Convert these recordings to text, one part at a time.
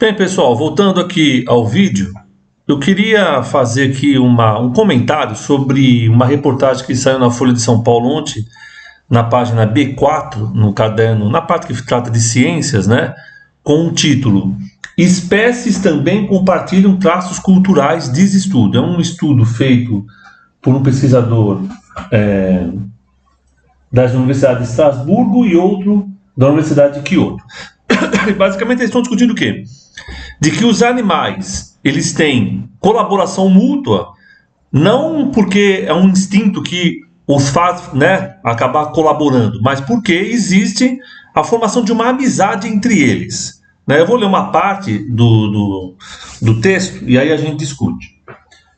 Bem, pessoal, voltando aqui ao vídeo, eu queria fazer aqui um comentário sobre uma reportagem que saiu na Folha de São Paulo ontem, na página B4, no caderno, na parte que trata de ciências, né? Com o título Espécies também compartilham traços culturais, diz estudo. É um estudo feito por um pesquisador da Universidade de Estrasburgo e outro da Universidade de Kyoto. Basicamente eles estão discutindo o quê? De que os animais, eles têm colaboração mútua, não porque é um instinto que os faz, né, acabar colaborando, mas porque existe a formação de uma amizade entre eles. Né? Eu vou ler uma parte do texto e aí a gente discute.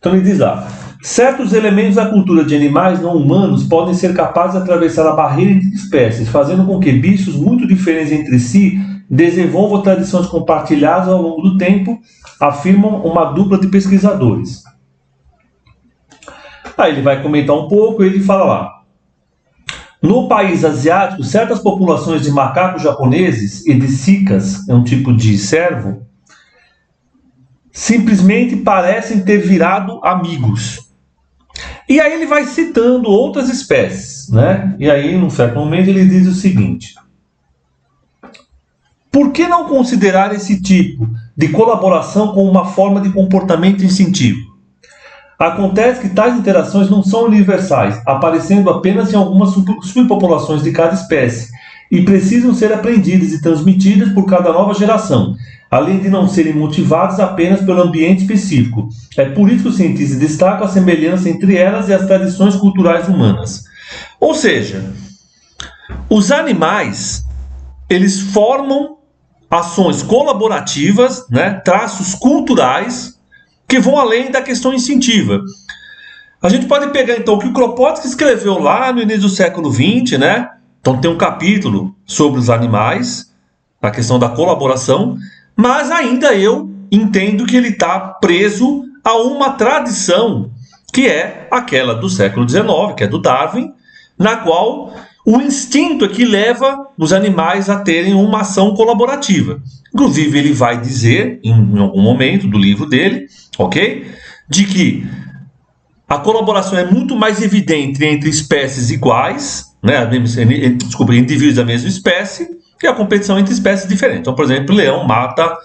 Então ele diz lá: certos elementos da cultura de animais não humanos podem ser capazes de atravessar a barreira entre espécies, fazendo com que bichos muito diferentes entre si desenvolvam tradições compartilhadas ao longo do tempo, afirmam uma dupla de pesquisadores. Aí ele vai comentar um pouco e ele fala lá: no país asiático, certas populações de macacos japoneses e de cikas, é um tipo de cervo, simplesmente parecem ter virado amigos. E aí ele vai citando outras espécies, né? E aí, num certo momento, ele diz o seguinte: por que não considerar esse tipo de colaboração como uma forma de comportamento instintivo? Acontece que tais interações não são universais, aparecendo apenas em algumas subpopulações de cada espécie, e precisam ser aprendidas e transmitidas por cada nova geração, além de não serem motivadas apenas pelo ambiente específico. É por isso que os cientistas destacam a semelhança entre elas e as tradições culturais humanas. Ou seja, os animais, eles formam ações colaborativas, né, traços culturais, que vão além da questão instintiva. A gente pode pegar então o que o Kropotkin escreveu lá no início do século XX, né? Então tem um capítulo sobre os animais, a questão da colaboração, mas ainda eu entendo que ele está preso a uma tradição que é aquela do século XIX, que é do Darwin, na qual o instinto é que leva os animais a terem uma ação colaborativa. Inclusive, ele vai dizer, em algum momento do livro dele, ok? De que a colaboração é muito mais evidente entre espécies iguais, né? Desculpa, indivíduos da mesma espécie, e a competição entre espécies diferentes. Então, por exemplo, o leão mata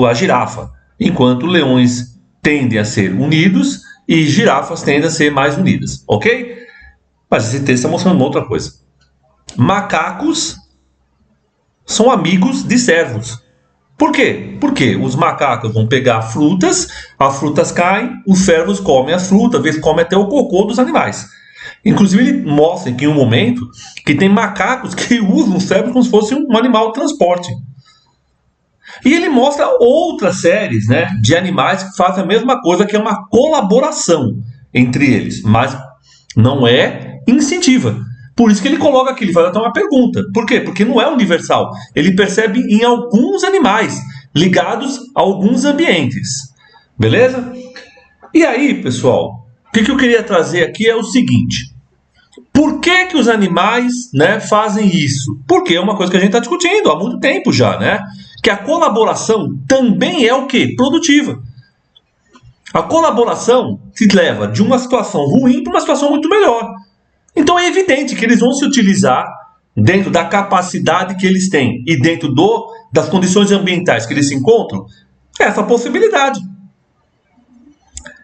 a girafa, enquanto leões tendem a ser unidos e girafas tendem a ser mais unidas, ok? Mas esse texto está mostrando uma outra coisa. Macacos são amigos de cervos. Por quê? Porque os macacos vão pegar frutas, as frutas caem, os cervos comem as frutas, às vezes comem até o cocô dos animais. Inclusive ele mostra aqui em um momento que tem macacos que usam os cervos como se fosse um animal de transporte. E ele mostra outras séries, né, de animais que fazem a mesma coisa, que é uma colaboração entre eles, mas não é instintiva. Por isso que ele coloca aqui, ele faz até uma pergunta. Por quê? Porque não é universal. Ele percebe em alguns animais, ligados a alguns ambientes. Beleza? E aí, pessoal, o que eu queria trazer aqui é o seguinte. Por que os animais, né, fazem isso? Porque é uma coisa que a gente está discutindo há muito tempo já, né? Que a colaboração também é o quê? Produtiva. A colaboração se leva de uma situação ruim para uma situação muito melhor. Então é evidente que eles vão se utilizar, dentro da capacidade que eles têm e dentro das condições ambientais que eles se encontram, essa possibilidade.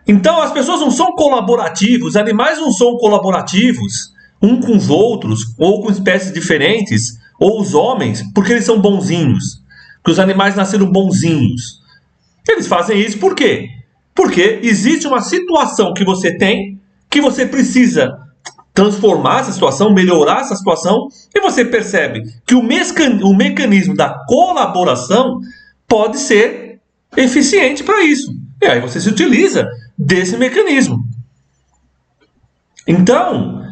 Então as pessoas não são colaborativos, os animais não são colaborativos uns com os outros, ou com espécies diferentes, ou os homens, porque eles são bonzinhos, porque os animais nasceram bonzinhos. Eles fazem isso por quê? Porque existe uma situação que você tem, que você precisa transformar essa situação, melhorar essa situação, e você percebe que o mecanismo da colaboração pode ser eficiente para isso. E aí você se utiliza desse mecanismo. Então,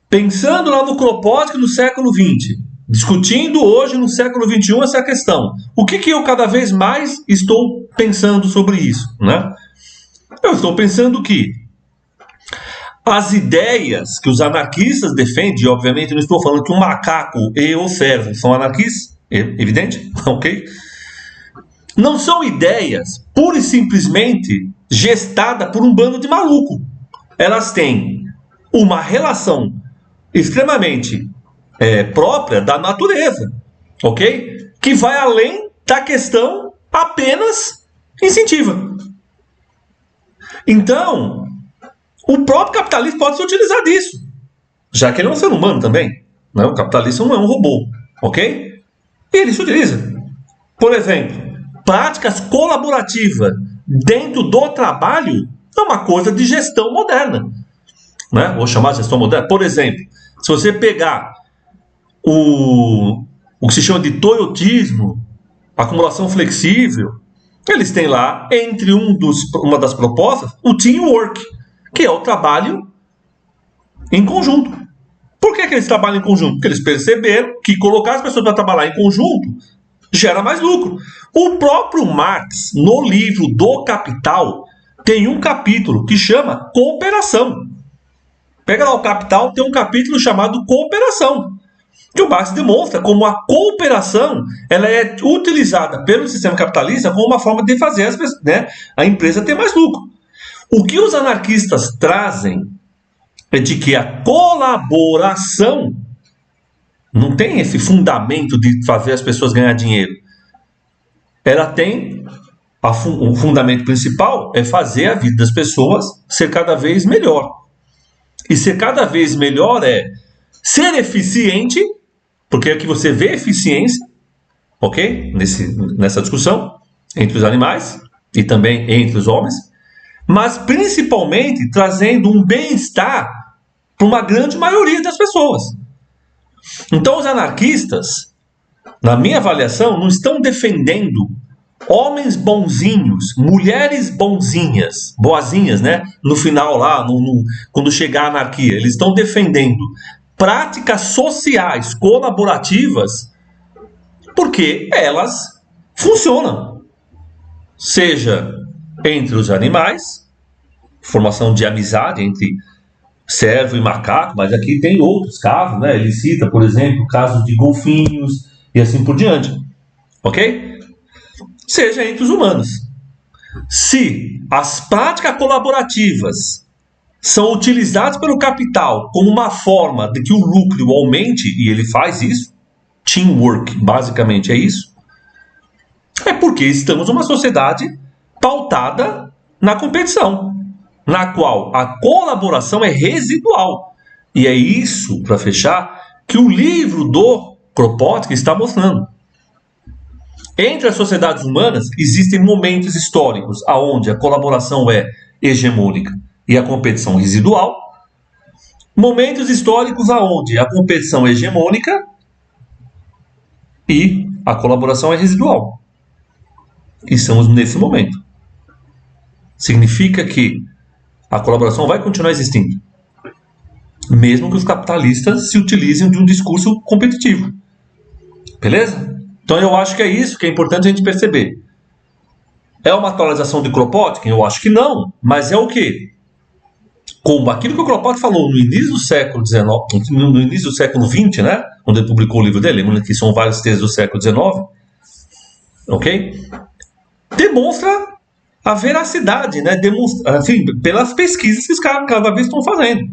pensando lá no Kropotkin no século XX, discutindo hoje no século XXI essa questão, o que eu cada vez mais estou pensando sobre isso, né? Eu estou pensando que as ideias que os anarquistas defendem, obviamente eu não estou falando que o macaco e o cervo são anarquistas, evidente, ok? não são ideias pura e simplesmente gestadas por um bando de maluco. Elas têm uma relação extremamente própria da natureza, ok? Que vai além da questão apenas instintiva. Então, o próprio capitalismo pode se utilizar disso, já que ele é um ser humano também, né? O capitalista não é um robô, ok? E ele se utiliza. Por exemplo, práticas colaborativas dentro do trabalho é uma coisa de gestão moderna, né? Vou chamar de gestão moderna. Por exemplo, se você pegar o que se chama de toyotismo, acumulação flexível, eles têm lá, entre uma das propostas, o teamwork, que é o trabalho em conjunto. Por que eles trabalham em conjunto? Porque eles perceberam que colocar as pessoas para trabalhar em conjunto gera mais lucro. O próprio Marx, no livro do Capital, tem um capítulo que chama Cooperação. Pega lá o Capital, tem um capítulo chamado Cooperação, que o Marx demonstra como a cooperação ela é utilizada pelo sistema capitalista como uma forma de fazer a empresa ter mais lucro. O que os anarquistas trazem é de que a colaboração não tem esse fundamento de fazer as pessoas ganhar dinheiro. Ela tem o fundamento principal é fazer a vida das pessoas ser cada vez melhor. E ser cada vez melhor é ser eficiente, porque aqui você vê eficiência, ok? Nessa discussão entre os animais e também entre os homens, mas principalmente trazendo um bem-estar para uma grande maioria das pessoas. Então os anarquistas, na minha avaliação, não estão defendendo homens bonzinhos, mulheres boazinhas, né? No final lá, quando chegar a anarquia, eles estão defendendo práticas sociais colaborativas porque elas funcionam. Seja entre os animais, formação de amizade entre servo e macaco, mas aqui tem outros casos, né? Ele cita, por exemplo, casos de golfinhos e assim por diante, ok? Seja entre os humanos. Se as práticas colaborativas são utilizadas pelo capital como uma forma de que o lucro aumente, e ele faz isso, teamwork, basicamente é isso, é porque estamos numa sociedade pautada na competição, na qual a colaboração é residual. E é isso, para fechar, que o livro do Kropotkin está mostrando. Entre as sociedades humanas, existem momentos históricos onde a colaboração é hegemônica e a competição residual. Momentos históricos onde a competição é hegemônica e a colaboração é residual. E estamos nesse momento. Significa que a colaboração vai continuar existindo, mesmo que os capitalistas se utilizem de um discurso competitivo. Beleza? Então eu acho que é isso que é importante a gente perceber. É uma atualização de Kropotkin? Eu acho que não, mas é o quê? Como aquilo que o Kropotkin falou no início do século XIX, no início do século XX, né? Quando ele publicou o livro dele, lembrando que são vários textos do século XIX, ok? Demonstra a veracidade, né? Demonstra, assim, pelas pesquisas que os caras cada vez estão fazendo.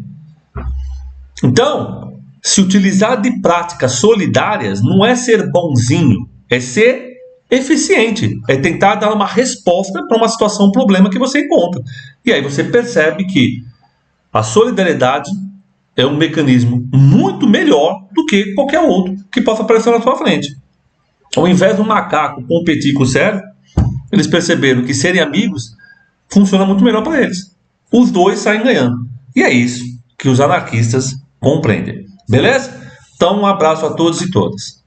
Então, se utilizar de práticas solidárias não é ser bonzinho, é ser eficiente, é tentar dar uma resposta para uma situação, um problema que você encontra. E aí você percebe que a solidariedade é um mecanismo muito melhor do que qualquer outro que possa aparecer na sua frente. Ao invés do macaco competir com o servo, eles perceberam que serem amigos funciona muito melhor para eles. Os dois saem ganhando. E é isso que os anarquistas compreendem. Beleza? Então um abraço a todos e todas.